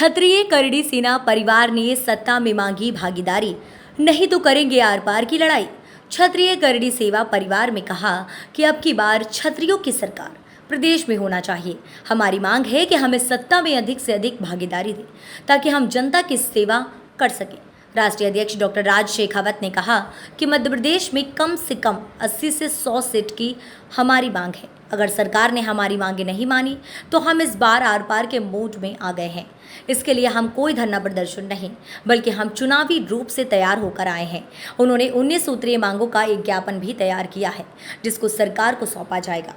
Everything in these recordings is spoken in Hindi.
क्षत्रिय करड़ी सेना परिवार ने सत्ता में मांगी भागीदारी, नहीं तो करेंगे आर पार की लड़ाई। क्षत्रिय करड़ी सेवा परिवार में कहा कि अब की बार क्षत्रियों की सरकार प्रदेश में होना चाहिए। हमारी मांग है कि हमें सत्ता में अधिक से अधिक भागीदारी दें ताकि हम जनता की सेवा कर सकें। राष्ट्रीय अध्यक्ष डॉक्टर राज शेखावत ने कहा कि मध्य प्रदेश में कम से कम 80 से 100 सीट की हमारी मांग है। अगर सरकार ने हमारी मांगे नहीं मानी तो हम इस बार आर पार के मोड में आ गए हैं। इसके लिए हम कोई धरना प्रदर्शन नहीं, बल्कि हम चुनावी रूप से तैयार होकर आए हैं। उन्होंने 19 सूत्रीय मांगों का एक ज्ञापन भी तैयार किया है, जिसको सरकार को सौंपा जाएगा।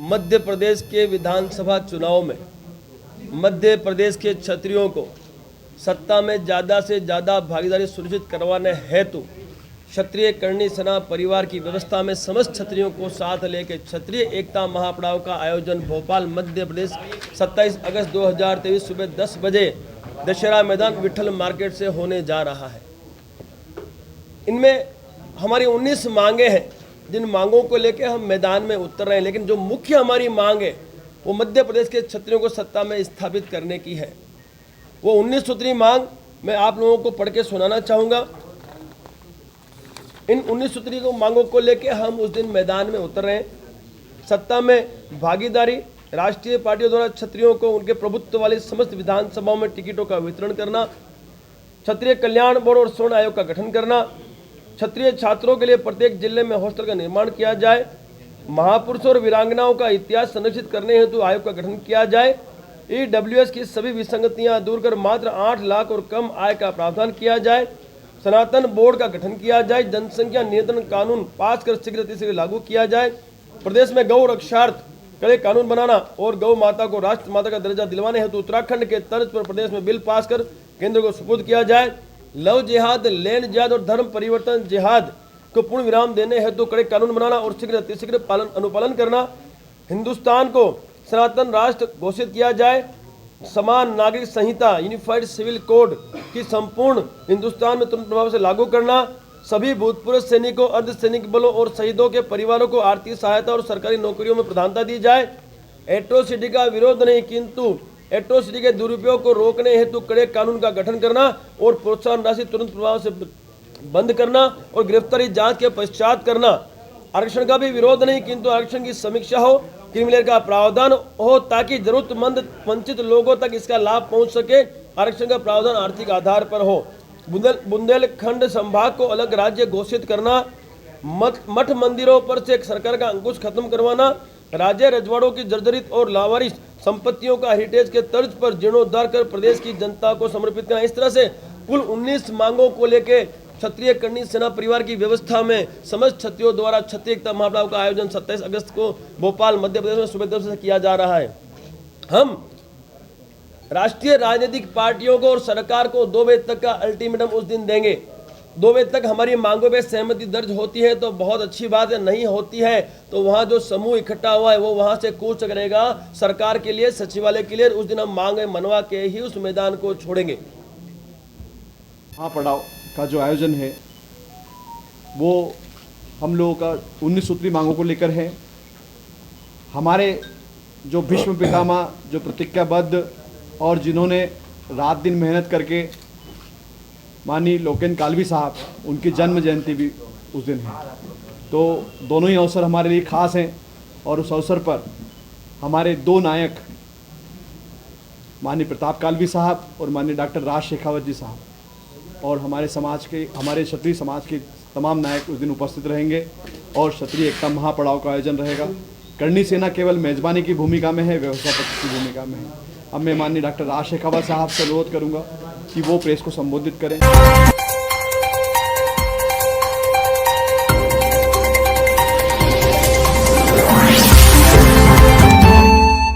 मध्य प्रदेश के विधानसभा चुनाव में मध्य प्रदेश के क्षत्रियों को सत्ता में ज़्यादा से ज़्यादा भागीदारी सुनिश्चित करवाने हेतु क्षत्रिय करणी सेना परिवार की व्यवस्था में समस्त क्षत्रियों को साथ लेकर क्षत्रिय एकता महापड़ाव का आयोजन भोपाल मध्य प्रदेश 27 अगस्त 2023 सुबह 10 बजे दशहरा मैदान विठल मार्केट से होने जा रहा है। इनमें हमारी 19 मांगे हैं, जिन मांगों को लेकर हम मैदान में उतर रहे हैं, लेकिन जो मुख्य हमारी मांग है वो मध्य प्रदेश के क्षत्रियों को सत्ता में स्थापित करने की है। वो 19 सूत्री मांग मैं आप लोगों को पढ़ के सुनाना चाहूँगा। इन 19 सूत्री मांगों को लेकर हम उस दिन मैदान में उतर रहे हैं। सत्ता में भागीदारी, राष्ट्रीय पार्टियों द्वारा क्षत्रियों को उनके प्रभुत्व वाली समस्त विधानसभाओं में टिकटों का वितरण करना, क्षत्रिय कल्याण बोर्ड और स्वर्ण आयोग का गठन करना, क्षत्रिय छात्रों के लिए प्रत्येक जिले में हॉस्टल का निर्माण किया जाए, महापुरुषों और वीरांगनाओं का इतिहास संरक्षित करने हेतु आयोग का गठन किया जाए, ईडब्ल्यूएस की सभी विसंगतियां दूर कर मात्र 8 लाख और कम आय का प्रावधान किया जाए, सनातन बोर्ड का गठन किया जाए, जनसंख्या नियंत्रण कानून पास कर शीघ्र लागू किया जाए, प्रदेश में गौ रक्षार्थ कड़े कानून बनाना और गौ माता को राष्ट्र माता का दर्जा दिलवाने हेतु उत्तराखंड के तर्ज पर प्रदेश में बिल पास कर केंद्र को सुपुर्द किया जाए, लव जिहाद, लैंड जिहाद और धर्म परिवर्तन जिहाद को पूर्ण विराम देने हेतु कड़े कानून बनाना और शीघ्र अनुपालन करना, हिंदुस्तान को सनातन राष्ट्र घोषित किया जाए, समान नागरिक संहिता यूनिफाइड सिविल कोड की संपूर्ण हिंदुस्तान में तुरंत प्रभाव से लागू करना, सभी भूतपूर्व सैनिकों, अर्धसैनिक बलों और शहीदों के परिवारों को आर्थिक सहायता और सरकारी नौकरियों में प्रधानता दी जाए, एट्रोसिटी का विरोध नहीं किंतु एट्रोसिटी के दुरुपयोग को रोकने हेतु कड़े कानून का गठन करना और प्रोत्साहन राशि तुरंत प्रभाव से बंद करना और गिरफ्तारी जांच के पश्चात करना, आरक्षण का भी विरोध नहीं किंतु आरक्षण की समीक्षा हो, क्रिमिनल का प्रावधान हो ताकि जरूरतमंद वंचित लोगों तक इसका लाभ पहुंच सके, आरक्षण का प्रावधान आर्थिक आधार पर हो, बुंदेलखंड संभाग को अलग राज्य घोषित करना, मठ मंदिरों पर से सरकार का अंकुश खत्म करवाना, राज्य रजवाड़ों की जर्जरित और लावारिस संपत्तियों का हेरिटेज के तर्ज पर जीर्णोद्धार कर प्रदेश की जनता को समर्पित करना। इस तरह से कुल 19 मांगों को लेकर क्षत्रिय करणी सेना परिवार की व्यवस्था में समस्त क्षत्रियों द्वारा क्षत्रिय एकता महापड़ाव का आयोजन 27 अगस्त को भोपाल मध्य प्रदेश में सुबह 10 बजे किया जा रहा है। हम राष्ट्रीय राजनीतिक पार्टियों को और सरकार को 2 बजे तक का अल्टीमेटम उस दिन देंगे। 2 बजे तक हमारी मांगों पे सहमति दर्ज होती है तो बहुत अच्छी बात है, नहीं होती है तो वहाँ जो समूह इकट्ठा हुआ है वो वहाँ से कूच करेगा सरकार के लिए, सचिवालय के लिए। उस दिन हम मांगे मनवा के ही उस मैदान को छोड़ेंगे। महापड़ाव का जो आयोजन है वो हम लोगों का 19 सूत्री मांगों को लेकर है। हमारे जो भीष्म पितामह, जो प्रतिज्ञाबद्ध और जिन्होंने रात दिन मेहनत करके, माननीय लोकेन कालवी साहब, उनकी जन्म जयंती भी उस दिन है, तो दोनों ही अवसर हमारे लिए खास हैं। और उस अवसर पर हमारे 2 नायक, माननीय प्रताप कालवी साहब और माननीय डॉक्टर राज शेखावत जी साहब, और हमारे क्षत्रिय समाज के तमाम नायक उस दिन उपस्थित रहेंगे और क्षत्रिय एकता महापड़ाव का आयोजन रहेगा। करणी सेना केवल मेजबानी की भूमिका में है, व्यवस्थापक की भूमिका में है। अब मैं माननीय डॉक्टर राज शेखावत साहब से अनुरोध करूंगा कि वो प्रेस को संबोधित करें।